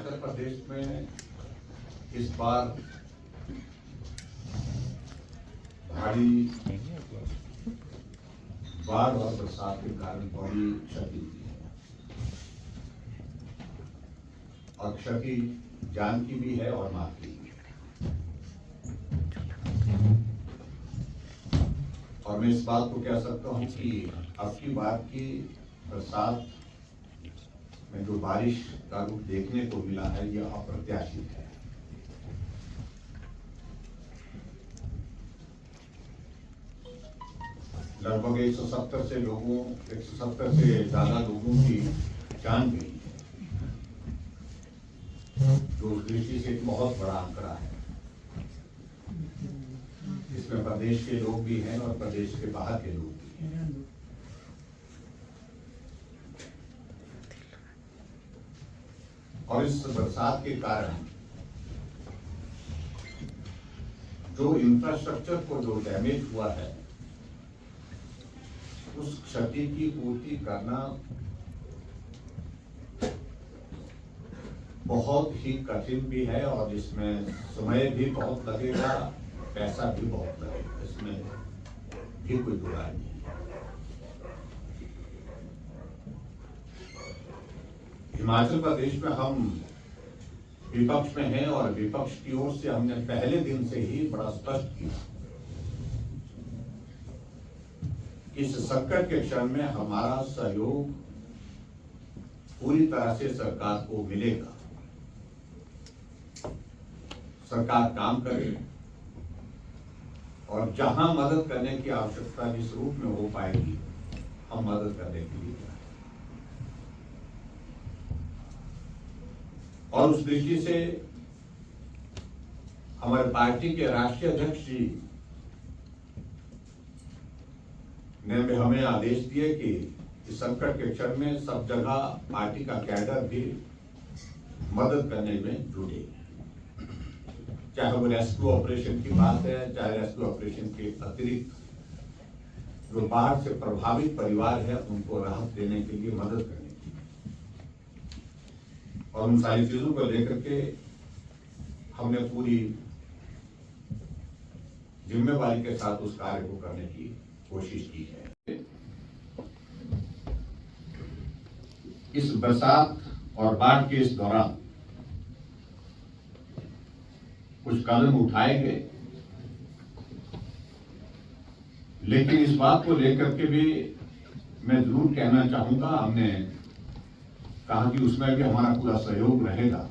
उत्तर प्रदेश में इस बार भारी बाढ़ और बरसात के कारण बड़ी क्षति हुई है और क्षति जान की भी है और माल की भी। और मैं इस बात को कह सकता हूं कि अब की बार की बरसात में जो बारिश का रूप देखने को मिला है यह अप्रत्याशित है। लगभग 170 से ज्यादा लोगों की जान गई है, जो उस दृष्टि से एक बहुत बड़ा आंकड़ा है। इसमें प्रदेश के लोग भी हैं और प्रदेश के बाहर के लोग भी हैं। और इस बरसात के कारण जो इंफ्रास्ट्रक्चर को जो डैमेज हुआ है उस क्षति की पूर्ति करना बहुत ही कठिन भी है और इसमें समय भी बहुत लगेगा, पैसा भी बहुत लगेगा, इसमें भी कोई बुराई नहीं है। हिमाचल प्रदेश में हम विपक्ष में हैं और विपक्ष की ओर से हमने पहले दिन से ही बड़ा स्पष्ट किया इस संकट के क्षण में हमारा सहयोग पूरी तरह से सरकार को मिलेगा। सरकार काम करे और जहां मदद करने की आवश्यकता जिस रूप में हो पाएगी हम मदद करने के लिए हैं। और उस दृष्टि से हमारे पार्टी के राष्ट्रीय अध्यक्ष जी ने हमें आदेश दिए कि इस संकट के क्षण में सब जगह पार्टी का कैडर भी मदद करने में जुटे, चाहे वो रेस्क्यू ऑपरेशन की बात है, चाहे रेस्क्यू ऑपरेशन के अतिरिक्त जो बाढ़ से प्रभावित परिवार है उनको राहत देने के लिए मदद करने की, और उन सारी चीजों को लेकर के हमने पूरी जिम्मेवारी के साथ उस कार्य को करने की कोशिश की है। इस बरसात और बाढ़ के इस दौरान कुछ कदम उठाए गए, लेकिन इस बात को लेकर के भी मैं जरूर कहना चाहूंगा, हमने कहा कि उसमें भी हमारा पूरा सहयोग रहेगा,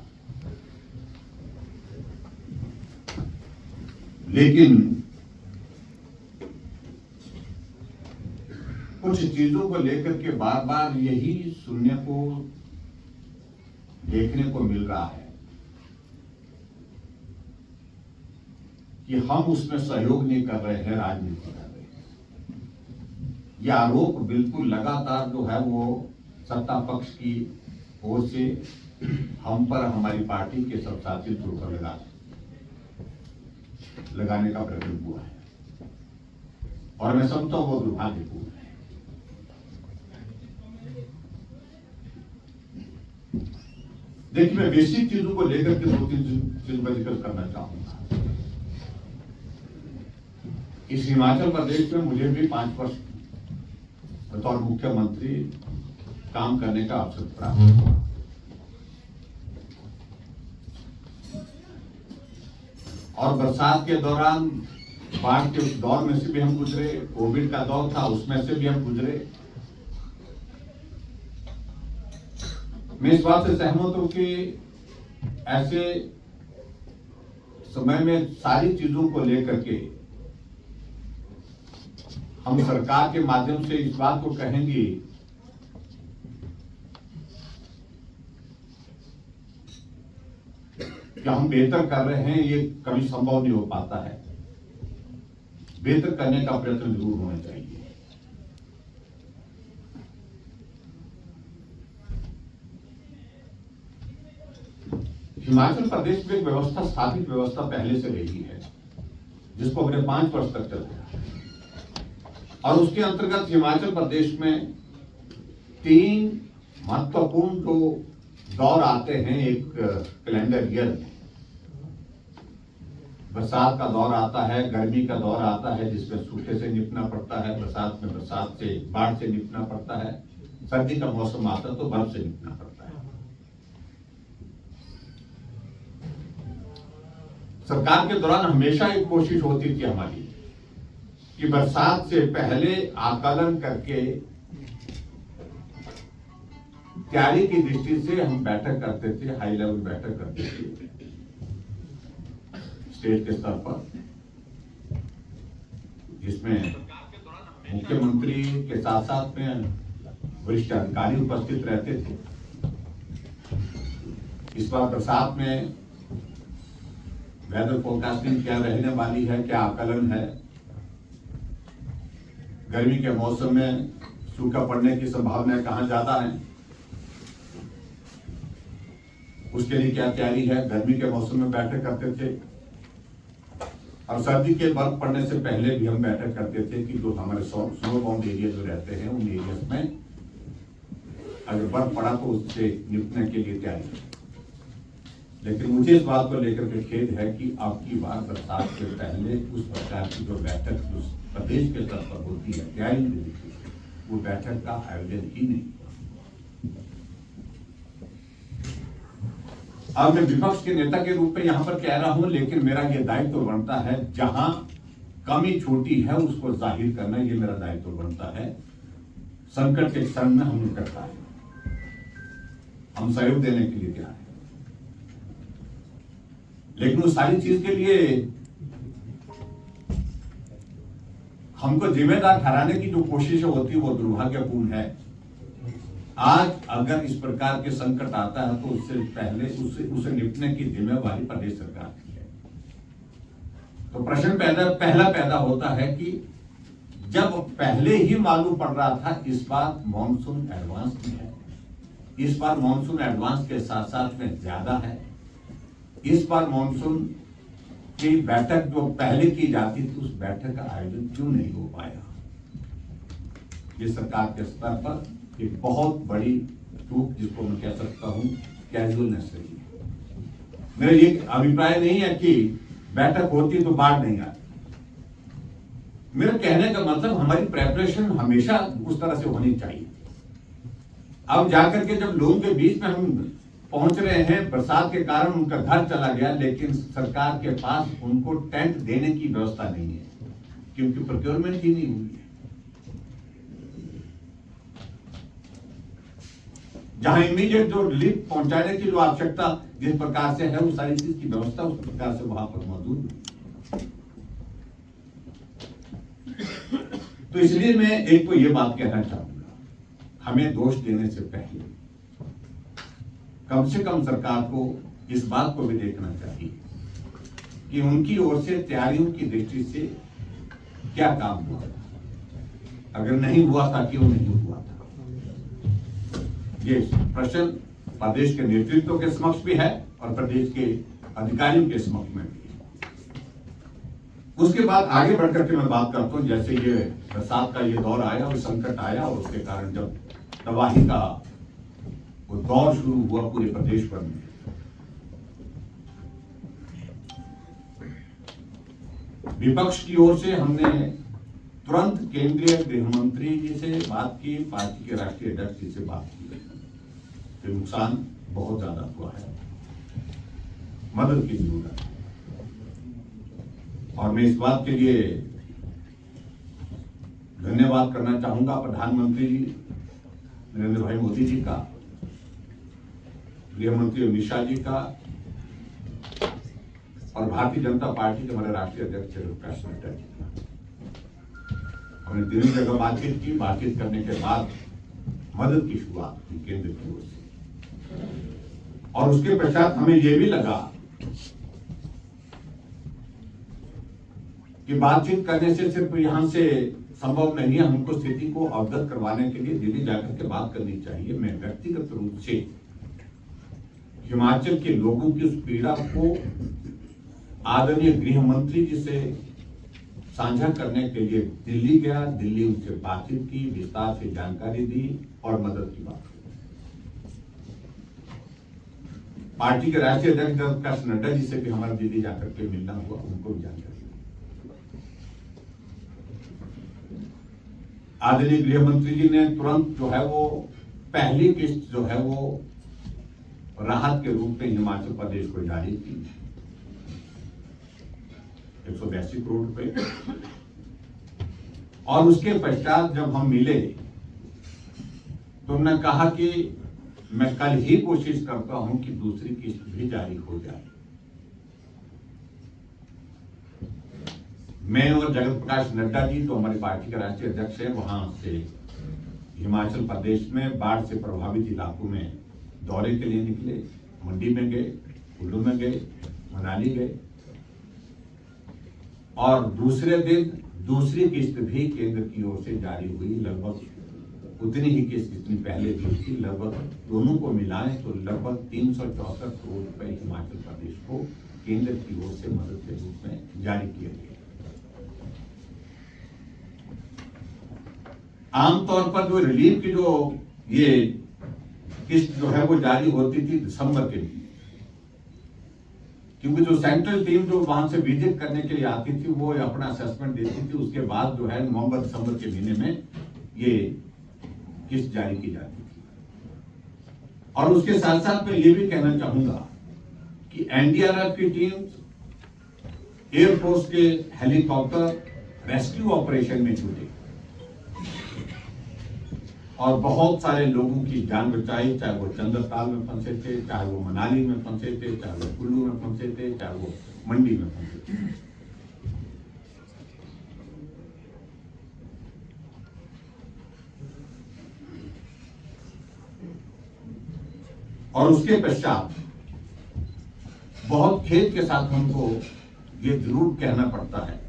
लेकिन कुछ चीजों को लेकर के बार बार यही सुनने को देखने को मिल रहा है कि हम उसमें सहयोग नहीं कर रहे हैं, राजनीति कर रहे हैं। यह आरोप बिल्कुल लगातार जो है वो सत्ता पक्ष की ओर से हम पर, हमारी पार्टी के सब साथी पर लगाने का प्रयत्न हुआ है और मैं समझता हूं वो दुर्भाग्यपूर्ण है। देखिए, मैं बेसिक चीजों को लेकर के 2-3 चीजों का जिक्र करना चाहूंगा। इस हिमाचल प्रदेश में मुझे भी 5 वर्ष बतौर मुख्यमंत्री काम करने का अवसर प्राप्त हुआ और बरसात के दौरान बाढ़ के उस दौर में से भी हम गुजरे, कोविड का दौर था उसमें से भी हम गुजरे। मैं इस बात से सहमत हूं कि ऐसे समय में सारी चीजों को लेकर के हम सरकार के माध्यम से इस बात को कहेंगे कि हम बेहतर कर रहे हैं, ये कभी संभव नहीं हो पाता है। बेहतर करने का प्रयत्न जरूर होना चाहिए। हिमाचल प्रदेश में एक व्यवस्था, स्थापित व्यवस्था पहले से रही है जिसको हमने 5 वर्ष तक चलाया और उसके अंतर्गत हिमाचल प्रदेश में 3 महत्वपूर्ण जो दौर आते हैं एक कैलेंडर ईयर में। बरसात का दौर आता है, गर्मी का दौर आता है जिसमें सूखे से निपटना पड़ता है, बरसात में बरसात से बाढ़ से निपटना पड़ता है, सर्दी का मौसम आता है तो बर्फ से निपटना पड़ता है। सरकार के दौरान हमेशा एक कोशिश होती थी हमारी कि बरसात से पहले आकलन करके तैयारी की दृष्टि से हम बैठक करते थे, हाई लेवल बैठक करते थे स्टेट के स्तर पर, जिसमें मुख्यमंत्री के साथ साथ में वरिष्ठ अधिकारी उपस्थित रहते थे। इस बार बरसात में वेदर फोरकास्टिंग क्या रहने वाली है, क्या आकलन है, गर्मी के मौसम में सूखा पड़ने की संभावना कहां ज्यादा है, उसके लिए क्या तैयारी है, गर्मी के मौसम में बैठक करते थे। और सर्दी के बर्फ पड़ने से पहले भी हम बैठक करते थे कि जो हमारे स्नो बाउंड एरिया जो रहते हैं उन एरियाज में अगर बर्फ पड़ा तो उससे निपटने के लिए तैयारी। लेकिन मुझे इस बात को लेकर के खेद है कि आपकी बार बरसात से पहले उस प्रकार की जो बैठक जो प्रदेश के स्तर पर होती है तैयारी में, वो बैठक का आयोजन ही नहीं। अब मैं विपक्ष के नेता के रूप में यहां पर कह रहा हूं, लेकिन मेरा यह दायित्व बनता है जहां कमी छोटी है उसको जाहिर करना, ये मेरा दायित्व बनता है। संकट के क्षण में हम करता है, हम सहयोग देने के लिए तैयार हैं, लेकिन उस सारी चीज के लिए हमको जिम्मेदार ठहराने की जो कोशिश होती है वो दुर्भाग्यपूर्ण है। आज अगर इस प्रकार के संकट आता है तो उससे पहले उसे निपटने की जिम्मेवारी प्रदेश सरकार की है। तो प्रश्न पहला पैदा होता है कि जब पहले ही मालूम पड़ रहा था इस बार मॉनसून एडवांस में है, इस बार मॉनसून एडवांस के साथ साथ में ज्यादा है, इस बार मॉनसून की बैठक जो पहले की जाती थी उस बैठक का आयोजन क्यों नहीं हो पाया। ये सरकार के स्तर पर एक बहुत बड़ी चूक, जिसको मैं कह सकता हूं कैजुअलनेस रही है। मेरा ये अभिप्राय नहीं है कि बैठक होती तो बाढ़ नहीं आती। मेरा कहने का मतलब हमारी प्रेपरेशन हमेशा उस तरह से होनी चाहिए। अब जाकर के जब लोगों के बीच में हम पहुंच रहे हैं, बरसात के कारण उनका घर चला गया, लेकिन सरकार के पास उनको टेंट देने की व्यवस्था नहीं है क्योंकि प्रोक्योरमेंट ही नहीं हुई है। जहां इमीडिएट जो रिलीफ पहुंचाने की जो आवश्यकता जिस प्रकार से है वो सारी चीज की व्यवस्था उस प्रकार से वहां पर मौजूद है। तो इसलिए मैं एक तो ये बात कहना चाहूंगा, हमें दोष देने से पहले कम से कम सरकार को इस बात को भी देखना चाहिए कि उनकी ओर से तैयारियों की दृष्टि से क्या काम हुआ, अगर नहीं हुआ था क्यों नहीं हुआ था। ये प्रश्न प्रदेश के नेतृत्व के समक्ष भी है और प्रदेश के अधिकारियों के समक्ष में भी है। उसके बाद आगे बढ़कर के मैं बात करता हूं, जैसे ये बरसात का ये दौर आया और संकट आया और उसके कारण जब तबाही का वो दौर शुरू हुआ पूरे प्रदेश भर में, विपक्ष की ओर से हमने तुरंत केंद्रीय गृह मंत्री जी से बात की, पार्टी के राष्ट्रीय अध्यक्ष जी से बात की। तो नुकसान बहुत ज्यादा हुआ है, मदद की जरूरत है। और मैं इस बात के लिए धन्यवाद करना चाहूंगा प्रधानमंत्री जी नरेंद्र भाई मोदी जी का, गृह मंत्री अमित शाह जी का और भारतीय जनता पार्टी के हमारे राष्ट्रीय अध्यक्ष जगत नड्डा जी का। हमने तीनों जगह बातचीत की, बातचीत करने के बाद मदद की शुरुआत की केंद्र की ओर से। और उसके पश्चात हमें यह भी लगा कि बातचीत करने से सिर्फ यहां से संभव नहीं है, हमको स्थिति को अवगत करवाने के लिए दिल्ली जाकर के बात करनी चाहिए। मैं व्यक्तिगत रूप से हिमाचल के लोगों की उस पीड़ा को आदरणीय गृह मंत्री जी से साझा करने के लिए दिल्ली गया, दिल्ली उनसे बातचीत की, विस्तार से जानकारी दी और मदद की बात की। पार्टी के राष्ट्रीय अध्यक्ष जगत प्रकाश नड्डा जी से भी हमारा दिल्ली जाकर के मिलना हुआ, उनको भी जानकारी। आदरणीय गृह मंत्री जी ने तुरंत जो है वो पहली किस्त जो है वो राहत के रूप में हिमाचल प्रदेश को जारी की, 182 करोड़ रुपए। और उसके पश्चात जब हम मिले तो उन्होंने कहा कि मैं कल ही कोशिश करता हूं कि दूसरी किस्त भी जारी हो जाए। मैं और जगत प्रकाश नड्डा जी, जो हमारी पार्टी के राष्ट्रीय अध्यक्ष हैं, वहां से हिमाचल प्रदेश में बाढ़ से प्रभावित इलाकों में दौरे के लिए निकले। मंडी में गए, कुल्लू में गए, मनाली गए, और दूसरे दिन दूसरी किस्त भी केंद्र की ओर से जारी हुई। लगभग उतनी ही किस्त जितनी पहले दी थी, लगभग दोनों को मिलाएं तो लगभग 364 करोड़ रुपए हिमाचल प्रदेश को केंद्र की ओर से मदद के रूप में जारी किया गया। आमतौर पर जो रिलीफ की जो ये किस्त जो है वो जारी होती थी दिसंबर के लिए, क्योंकि जो सेंट्रल टीम जो वहां से विजिट करने के लिए आती थी वो अपना असेसमेंट देती थी। उसके बाद जो है नवंबर दिसंबर के महीने में ये किस्त जारी की जाती थी। और उसके साथ साथ मैं ये भी कहना चाहूंगा कि एनडीआरएफ की टीम, एयरफोर्स के हेलीकॉप्टर रेस्क्यू ऑपरेशन में जुटे और बहुत सारे लोगों की जान बचाई, चाहे वो चंद्रताल में फंसे थे, चाहे वो मनाली में फंसे थे, चाहे वो कुल्लू में फंसे थे, चाहे वो मंडी में फंसे थे। और उसके पश्चात बहुत खेद के साथ हमको ये जरूर कहना पड़ता है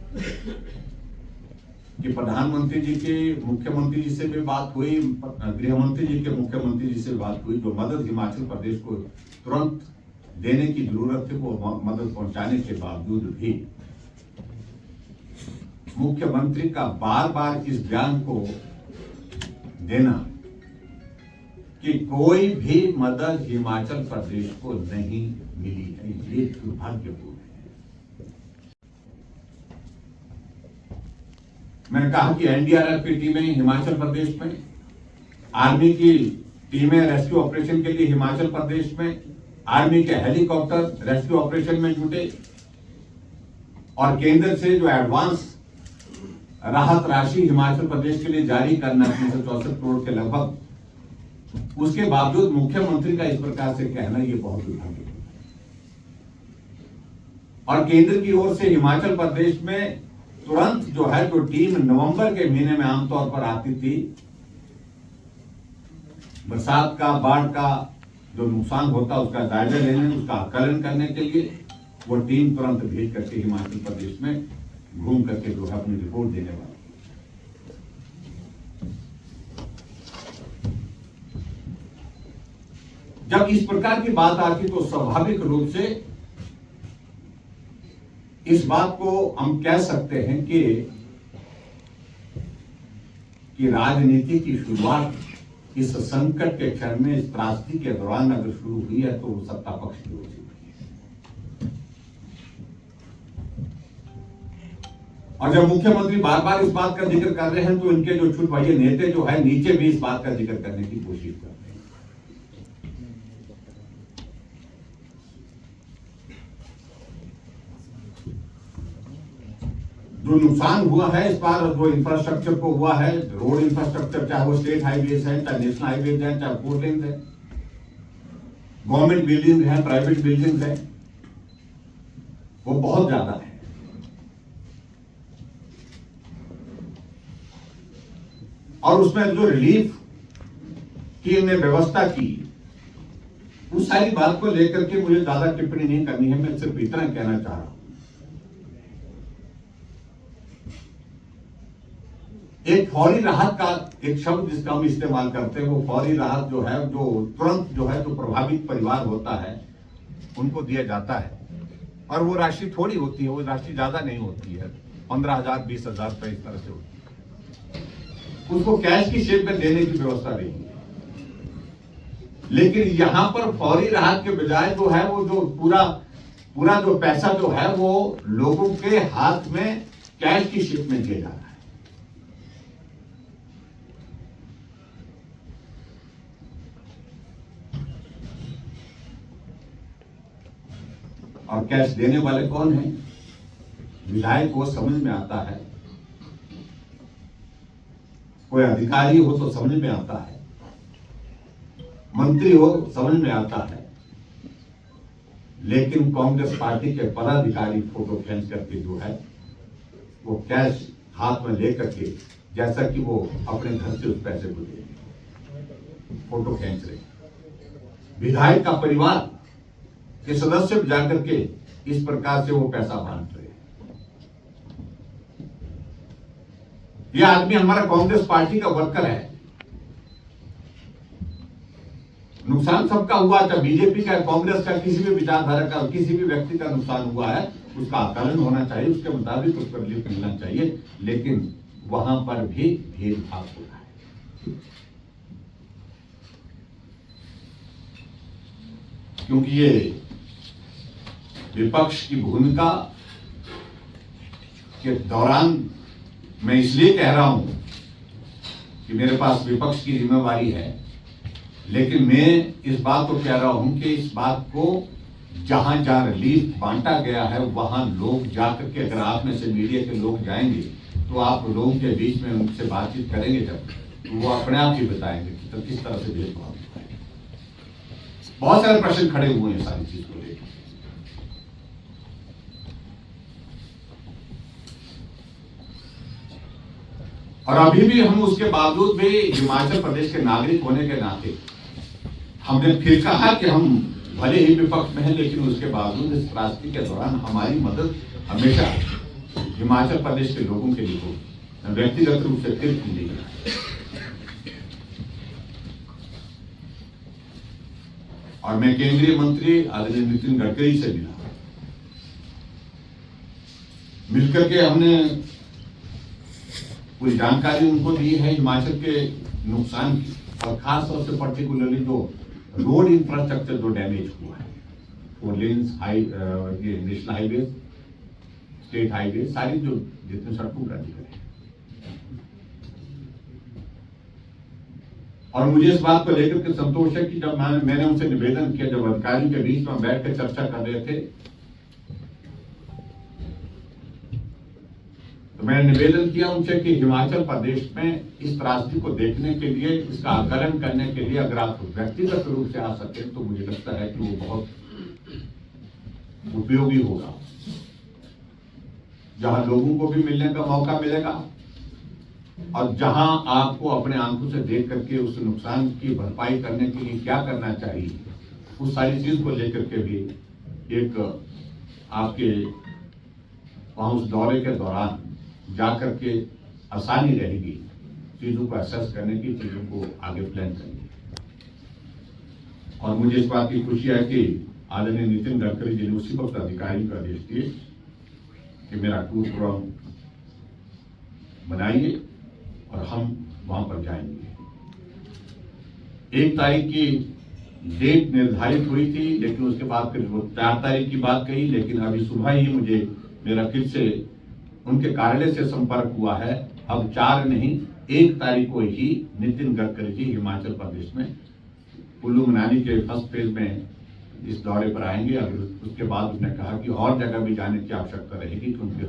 कि प्रधानमंत्री जी के मुख्यमंत्री जी से भी बात हुई, गृह मंत्री जी के मुख्यमंत्री जी से बात हुई, जो मदद हिमाचल प्रदेश को तुरंत देने की जरूरत थी वो मदद पहुंचाने के बावजूद भी मुख्यमंत्री का बार बार इस बयान को देना कि कोई भी मदद हिमाचल प्रदेश को नहीं मिली है, ये दुर्भाग्यपूर्ण है। मैंने कहा कि एनडीआरएफ की टीमें हिमाचल प्रदेश में, आर्मी की टीमें रेस्क्यू ऑपरेशन के लिए हिमाचल प्रदेश में, आर्मी के हेलीकॉप्टर रेस्क्यू ऑपरेशन में जुटे और केंद्र से जो एडवांस राहत राशि हिमाचल प्रदेश के लिए जारी करना 364 करोड़ के लगभग, उसके बावजूद मुख्यमंत्री का इस प्रकार से कहना ये बहुत दुर्भाग्यपूर्ण है। और केंद्र की ओर से हिमाचल प्रदेश में तुरंत जो है जो टीम नवंबर के महीने में आमतौर पर आती थी, बरसात का, बाढ़ का जो नुकसान होता उसका जायजा लेने, उसका आकलन करने के लिए वो टीम तुरंत भेज करके हिमाचल प्रदेश में घूम करके जो है अपनी रिपोर्ट देने वाली। जब इस प्रकार की बात आती तो स्वाभाविक रूप से इस बात को हम कह सकते हैं कि राजनीति की शुरुआत इस संकट के क्षण में, इस त्रासदी के दौरान अगर शुरू हुई है तो वो सत्ता पक्ष की ओर से हुई है। और जब मुख्यमंत्री बार बार इस बात का जिक्र कर रहे हैं तो इनके जो छुटवाइये नेता जो है नीचे भी इस बात का जिक्र करने की कोशिश कर रहे हैं। जो नुकसान हुआ है इस बार, जो इंफ्रास्ट्रक्चर को हुआ है, रोड इंफ्रास्ट्रक्चर, चाहे वो स्टेट हाईवेज है, चाहे नेशनल हाईवेज है, चाहे फोर लेन है, गवर्नमेंट बिल्डिंग है, प्राइवेट बिल्डिंग है, वो बहुत ज्यादा है। और उसमें जो रिलीफ की ने व्यवस्था की, उस सारी बात को लेकर के मुझे ज्यादा टिप्पणी नहीं करनी है। मैं सिर्फ इतना कहना चाह रहा हूं, एक फौरी राहत का एक शब्द जिसका हम इस्तेमाल करते हैं, वो फौरी राहत जो है, जो तुरंत जो है जो प्रभावित परिवार होता है उनको दिया जाता है। और वो राशि थोड़ी होती है, वो राशि ज्यादा नहीं होती है, 15,000 20,000 रुपए इस तरह से होती है। उसको कैश की शेप में देने की व्यवस्था रही है। लेकिन यहां पर फौरी राहत के बजाय जो है वो जो पूरा जो पैसा जो है वो लोगों के हाथ में कैश की शिप में दिया जा रहा है। और कैश देने वाले कौन हैं? विधायक को समझ में आता है, कोई अधिकारी हो तो समझ में आता है, मंत्री हो समझ में आता है, लेकिन कांग्रेस पार्टी के पदाधिकारी फोटो खींच करके जो है वो कैश हाथ में लेकर के, जैसा कि वो अपने घर से उस पैसे को दे फोटो खींच रहे। विधायक का परिवार के सदस्य जाकर के इस प्रकार से वो पैसा बांट रहे। यह आदमी हमारा कांग्रेस पार्टी का वर्कर है। नुकसान सबका हुआ, चाहे बीजेपी का, कांग्रेस का, किसी भी विचारधारा का, किसी भी व्यक्ति का नुकसान हुआ है, उसका आकलन होना चाहिए, उसके मुताबिक उसको रिलीफ मिलना चाहिए, लेकिन वहां पर भी भेदभाव हो रहा है। क्योंकि ये विपक्ष की भूमिका के दौरान मैं इसलिए कह रहा हूं कि मेरे पास विपक्ष की जिम्मेवारी है, लेकिन मैं इस बात को कह रहा हूं कि इस बात को जहां जहां रिलीफ बांटा गया है वहां लोग जाकर के, अगर आप में से मीडिया के लोग जाएंगे तो आप लोगों के बीच में उनसे बातचीत करेंगे, जब तो वो अपने आप ही बताएंगे कि तो किस तरह से भेदभाव होता है। बहुत सारे प्रश्न खड़े हुए हैं सारी चीज को लेकर। और अभी भी हम उसके बावजूद भी हिमाचल प्रदेश के नागरिक होने के नाते हमने फिर कहा कि हम भले ही विपक्ष में हैं, लेकिन उसके बावजूद इस त्रासदी के दौरान हमारी मदद हमेशा हिमाचल प्रदेश के लोगों के लिए हो, व्यक्तिगत रूप से फिर की गई। और मैं केंद्रीय मंत्री आदरणीय नितिन गडकरी से मिलकर के हमने पूरी जानकारी उनको दी है हिमाचल के नुकसान की, और खास तौर से पर्टिकुलरली जो रोड इंफ्रास्ट्रक्चर जो डैमेज हुआ है, 4 लेन्स, ये नेशनल हाईवे, स्टेट हाईवे, सारी जो जितने सड़कों का जिक्र है। और मुझे इस बात को लेकर के संतोष है कि जब मैंने उनसे निवेदन किया, जब अधिकारियों के बीच में बैठ कर चर्चा कर रहे थे, तो मैंने निवेदन किया उनसे कि हिमाचल प्रदेश में इस त्रासदी को देखने के लिए, इसका आकलन करने के लिए अगर आप व्यक्तिगत रूप से आ सके तो मुझे लगता है कि वो बहुत उपयोगी होगा, जहां लोगों को भी मिलने का मौका मिलेगा और जहां आपको अपने आंखों से देख करके उस नुकसान की भरपाई करने के लिए क्या करना चाहिए, उस सारी चीज को लेकर के भी एक आपके वहां उस दौरे के दौरान जाकर के आसानी रहेगी चीजों को असेस करने की, चीजों को आगे प्लान करने की। और मुझे इस बात की खुशी है कि आदरणीय नितिन गडकरी जी ने उसी वक्त अधिकारी को आदेश दिए कि मेरा टूर प्रोग्राम बनाइए और हम वहां पर जाएंगे। 1 तारीख की डेट निर्धारित हुई थी, लेकिन उसके बाद फिर 4 तारीख की बात कही, लेकिन अभी सुबह ही मुझे मेरा फिर से उनके कार्यालय से संपर्क हुआ है। अब 4 नहीं 1 तारीख को ही नितिन गडकरी जी हिमाचल प्रदेश में कुल्लू मनाली के फर्स्ट फेज में इस दौरे पर आएंगे। अगर उसके बाद उसने कहा कि और जगह भी जाने की आवश्यकता रहेगी, क्योंकि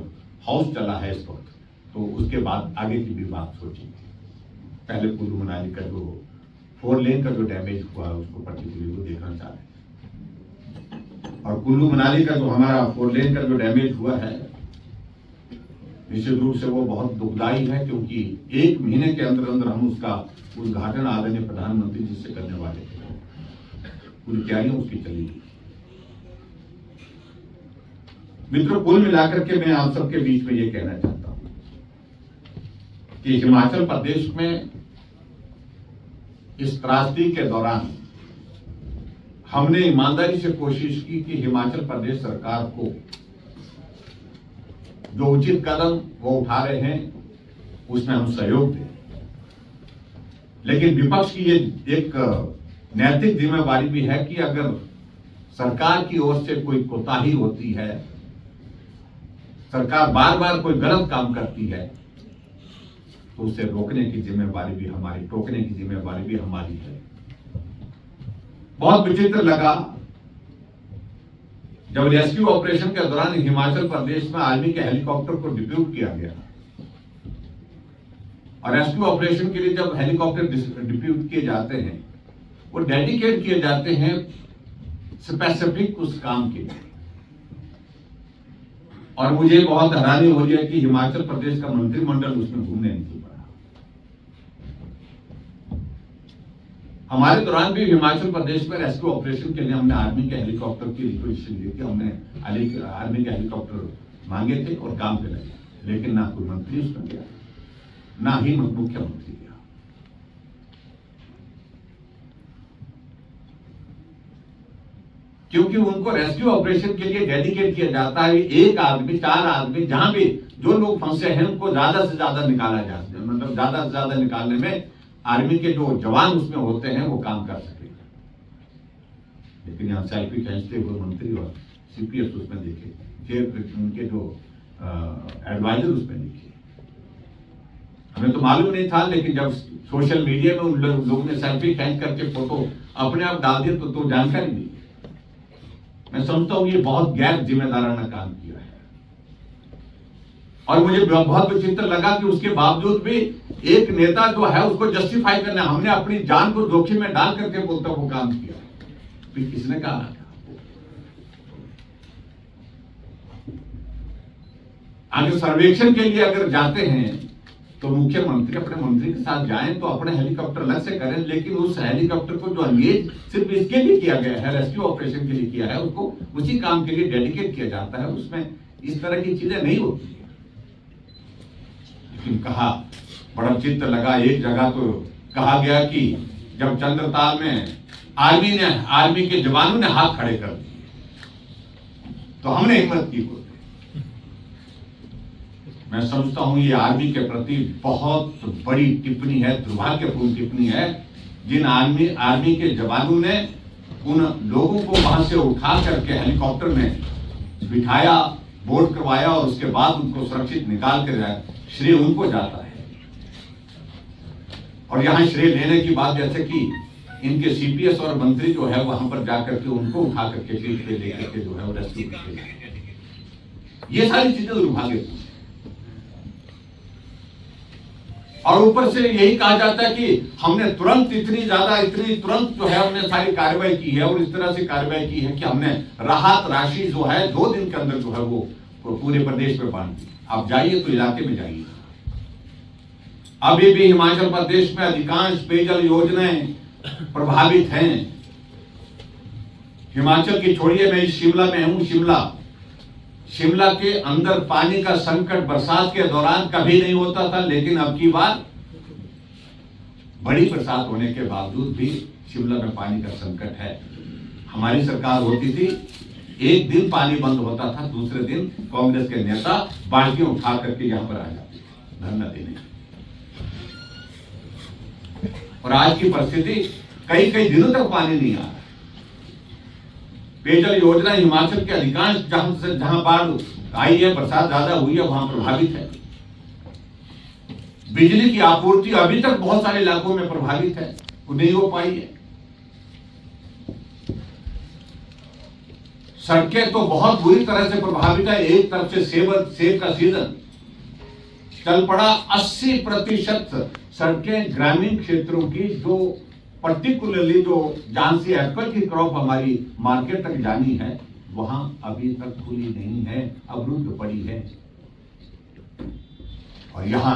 हाउस चला है इस वक्त, तो उसके बाद आगे की भी बात सोचेंगे। पहले कुल्लू मनाली का जो 4 लेन का जो डैमेज हुआ है उसको पर्टिकुलरली वो देखना चाह रहे हैं। और कुल्लू मनाली का जो हमारा 4 लेन का जो डैमेज हुआ है, निश्चित रूप से वो बहुत दुखदायी है, क्योंकि 1 महीने के अंदर अंदर हम उसका उद्घाटन आदरणीय प्रधानमंत्री जी से करने वाले थे। पूरी तैयारियां उसकी चली। मित्रों, कुल मिलाकर के मैं आप सबके बीच में ये कहना चाहता हूं कि हिमाचल प्रदेश में इस त्रासदी के दौरान हमने ईमानदारी से कोशिश की कि हिमाचल प्रदेश सरकार को जो उचित कदम वो उठा रहे हैं उसमें हम सहयोग दें। लेकिन विपक्ष की ये एक नैतिक जिम्मेवारी भी है कि अगर सरकार की ओर से कोई कोताही होती है, सरकार बार बार कोई गलत काम करती है, तो उसे रोकने की जिम्मेवारी भी हमारी, टोकने की जिम्मेवारी भी हमारी है। बहुत विचित्र लगा जब रेस्क्यू ऑपरेशन के दौरान हिमाचल प्रदेश में आर्मी के हेलीकॉप्टर को डिप्यूट किया गया, और रेस्क्यू ऑपरेशन के लिए जब हेलीकॉप्टर डिप्यूट किए जाते हैं, वो डेडिकेट किए जाते हैं स्पेसिफिक उस काम के लिए। और मुझे बहुत हैरानी हो रही है कि हिमाचल प्रदेश का मंत्रिमंडल उसमें घूमने नहीं पड़ा। हमारे दौरान भी हिमाचल प्रदेश में रेस्क्यू ऑपरेशन के लिए हमने आर्मी के हेलीकॉप्टर की रिक्वेस्ट दी थी, हमने आर्मी के हेलीकॉप्टर मांगे थे और काम पे लगे, लेकिन ना कोई मंत्री उसमें गया, ना ही मुख्यमंत्री गया। क्योंकि उनको रेस्क्यू ऑपरेशन के लिए डेडिकेट किया जाता है, एक आदमी, 4 आदमी, जहां भी जो लोग फंसे हैं उनको ज्यादा से ज्यादा निकाला जाता है, मतलब ज्यादा से ज्यादा निकालने में आर्मी के जो जवान उसमें होते हैं वो काम कर सके। लेकिन यहाँ सेल्फी खींचते हुए मंत्री और सीपीएस उसमें दिखे, उनके जो एडवाइजर उसमें दिखे। हमें तो मालूम नहीं था, लेकिन जब सोशल मीडिया में उन लोगों ने सेल्फी खींच करके फोटो अपने आप डाल दिए तो जानकारी दी। मैं समझता हूं ये बहुत गैर जिम्मेदाराना काम किया है। और मुझे बहुत विचित्र लगा कि उसके बावजूद भी एक नेता जो है उसको जस्टिफाई करना, हमने अपनी जान को जोखिम में डाल करके बोलता वो काम किया। फिर किसने कहा था? अगर सर्वेक्षण के लिए अगर जाते हैं तो मुख्यमंत्री अपने मंत्री के साथ जाएं तो अपने हेलीकॉप्टर अलग से करें, लेकिन उस हेलीकॉप्टर को जो एंगेज सिर्फ इसके लिए किया गया है, रेस्क्यू ऑपरेशन के लिए किया है, उसको उसी काम के लिए डेडिकेट किया जाता है, उसमें इस तरह की चीजें नहीं होती है। लेकिन कहा, बड़ा चित्त लगा, एक जगह तो कहा गया कि जब चंद्रताल में आर्मी के जवानों ने हाथ खड़े कर दिए तो हमने हिम्मत की बोलते। मैं समझता हूं ये आर्मी के प्रति बहुत बड़ी टिप्पणी है, दुर्भाग्यपूर्ण टिप्पणी है। जिन आर्मी के जवानों ने उन लोगों को वहां से उठा करके हेलीकॉप्टर में बिठाया, बोर्ड करवाया और उसके बाद उनको सुरक्षित निकाल कर जाए, श्रेय उनको जाता है। और यहां श्रेय लेने की बात, जैसे कि इनके सीपीएस और मंत्री जो है वहां पर जाकर के उनको उठा करके सीट पे लेकर के जो है वो रेस्क्यू करते, ये सारी चीजें दुर्भाग्यपूर्ण। और ऊपर से यही कहा जाता है कि हमने तुरंत इतनी तुरंत जो है हमने सारी कार्रवाई की है, और इस तरह से कार्रवाई की है कि हमने राहत राशि जो है 2 दिन के अंदर जो है वो पूरे प्रदेश में बांट दी। आप जाइए तो इलाके में जाइए, अभी भी हिमाचल प्रदेश में अधिकांश पेयजल योजनाएं प्रभावित हैं। हिमाचल की छोड़िए, मैं शिमला में हूं, शिमला के अंदर पानी का संकट बरसात के दौरान कभी नहीं होता था, लेकिन अब की बार बड़ी बरसात होने के बावजूद भी शिमला में पानी का संकट है। हमारी सरकार होती थी, एक दिन पानी बंद होता था, दूसरे दिन कांग्रेस के नेता बाल्टियां उठा करके यहां पर आ जाते धरना देने। और आज की परिस्थिति, कई दिनों तक पानी नहीं आ रहा। पेयजल योजना हिमाचल के अधिकांश जहां बाढ़ आई है, बरसात ज्यादा हुई है, वहां प्रभावित है। बिजली की आपूर्ति अभी तक बहुत सारे इलाकों में प्रभावित है, वो नहीं हो पाई है। सड़कें तो बहुत बुरी तरह से प्रभावित है। एक तरफ से सेब का सीजन चल पड़ा, 80% सड़कें ग्रामीण क्षेत्रों की, जो पर्टिकुलरली जो झांसी एप्पल की क्रॉप हमारी मार्केट तक जानी है, वहां अभी तक खुली नहीं है, अवरुद्ध पड़ी है। और यहां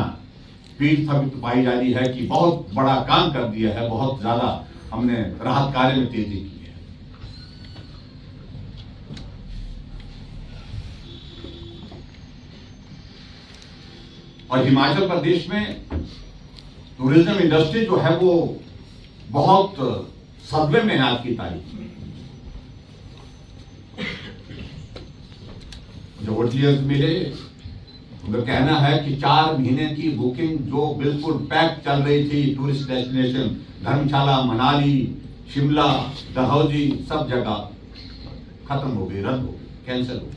पीठ स्थगित पाई जा रही है कि बहुत बड़ा काम कर दिया है, बहुत ज्यादा हमने राहत कार्य में तेजी की है। और हिमाचल प्रदेश में टूरिज्म इंडस्ट्री जो है वो बहुत सदमे में है आज की तारीख में। जो होटलियर्स मिले, उनका कहना है कि 4 महीने की बुकिंग जो बिल्कुल पैक चल रही थी, टूरिस्ट डेस्टिनेशन धर्मशाला, मनाली, शिमला, डलहौजी सब जगह खत्म हो गई, रद्द हो गई, कैंसिल हो गई।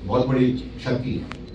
बहुत बड़ी क्षति है।